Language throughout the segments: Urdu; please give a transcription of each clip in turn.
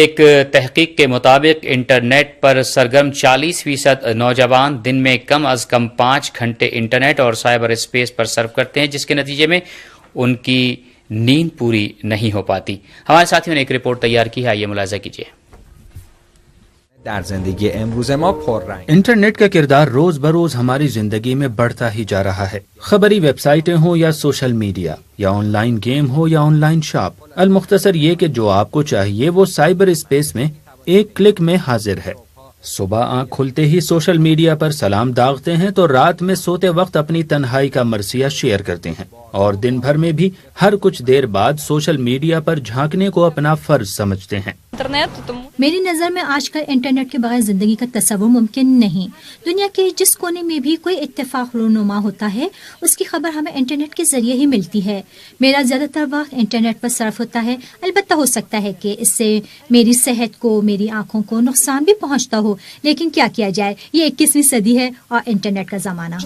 ایک تحقیق کے مطابق انٹرنیٹ پر سرگرم 40% نوجوان دن میں کم از کم 5 گھنٹے انٹرنیٹ اور سائبر اسپیس پر صرف کرتے ہیں، جس کے نتیجے میں ان کی نیند پوری نہیں ہو پاتی۔ ہمارے ساتھیوں نے ایک رپورٹ تیار کی ہے، آئیے ملاحظہ کیجیے۔ در زندگی امروز ما پررنگ انٹرنیٹ کا کردار روز بروز ہماری زندگی میں بڑھتا ہی جا رہا ہے۔ خبری ویب سائٹیں ہوں یا سوشل میڈیا یا آن لائن گیم ہو یا آن لائن شاپ، المختصر یہ کہ جو آپ کو چاہیے وہ سائبر اسپیس میں ایک کلک میں حاضر ہے۔ صبح آنکھ کھلتے ہی سوشل میڈیا پر سلام داغتے ہیں تو رات میں سوتے وقت اپنی تنہائی کا مرثیہ شیئر کرتے ہیں، اور دن بھر میں بھی ہر کچھ دیر بعد سوشل میڈیا پر جھانکنے کو اپنا فرض سمجھتے ہیں۔ میری نظر میں آج کل انٹرنیٹ کے بغیر زندگی کا تصور ممکن نہیں۔ دنیا کے جس کونے میں بھی کوئی اتفاق رونما ہوتا ہے، اس کی خبر ہمیں انٹرنیٹ کے ذریعے ہی ملتی ہے۔ میرا زیادہ تر وقت انٹرنیٹ پر صرف ہوتا ہے۔ البتہ ہو سکتا ہے کہ اس سے میری صحت کو، میری آنکھوں کو نقصان بھی پہنچتا ہو، لیکن کیا کیا جائے، یہ 21ویں صدی ہے اور انٹرنیٹ کا زمانہ۔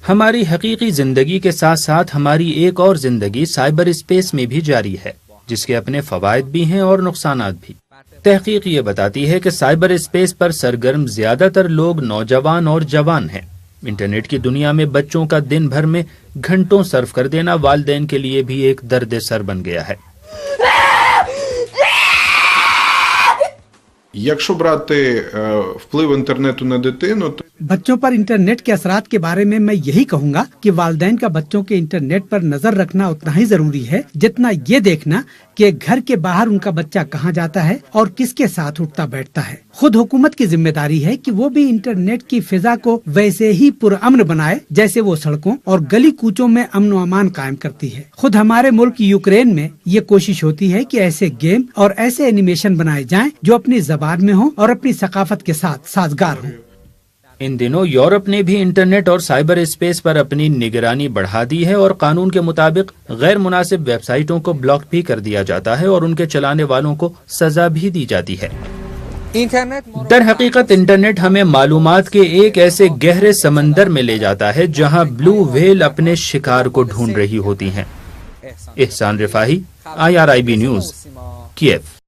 ہماری حقیقی زندگی کے ساتھ ساتھ ہماری ایک اور زندگی سائبر اسپیس میں بھی جاری ہے، جس کے اپنے فوائد بھی ہیں اور نقصانات بھی۔ تحقیق یہ بتاتی ہے کہ سائبر اسپیس پر سرگرم زیادہ تر لوگ نوجوان اور جوان ہیں۔ انٹرنیٹ کی دنیا میں بچوں کا دن بھر میں گھنٹوں صرف کر دینا والدین کے لیے بھی ایک درد سر بن گیا ہے۔ Якщо брати вплив інтернету на дитину, то بچوں پر انٹرنیٹ کے اثرات کے بارے میں یہی کہوں گا کہ والدین کا بچوں کے انٹرنیٹ پر نظر رکھنا اتنا ہی ضروری ہے جتنا یہ دیکھنا کہ گھر کے باہر ان کا بچہ کہاں جاتا ہے اور کس کے ساتھ اٹھتا بیٹھتا ہے۔ خود حکومت کی ذمہ داری ہے کہ وہ بھی انٹرنیٹ کی فضا کو ویسے ہی پرامن بنائے جیسے وہ سڑکوں اور گلی کوچوں میں امن و امان قائم کرتی ہے۔ خود ہمارے ملک یوکرین میں یہ کوشش ہوتی ہے کہ ایسے گیم اور ایسے اینیمیشن بنائے جائیں جو اپنی زبان میں ہوں اور اپنی ثقافت کے ساتھ سازگار ہوں۔ ان دنوں یورپ نے بھی انٹرنیٹ اور سائبر اسپیس پر اپنی نگرانی بڑھا دی ہے، اور قانون کے مطابق غیر مناسب ویب سائٹوں کو بلاک بھی کر دیا جاتا ہے اور ان کے چلانے والوں کو سزا بھی دی جاتی ہے۔ در حقیقت انٹرنیٹ ہمیں معلومات کے ایک ایسے گہرے سمندر میں لے جاتا ہے جہاں بلو ویل اپنے شکار کو ڈھونڈ رہی ہوتی ہیں۔ احسان رفاہی، IRIB نیوز، کیف۔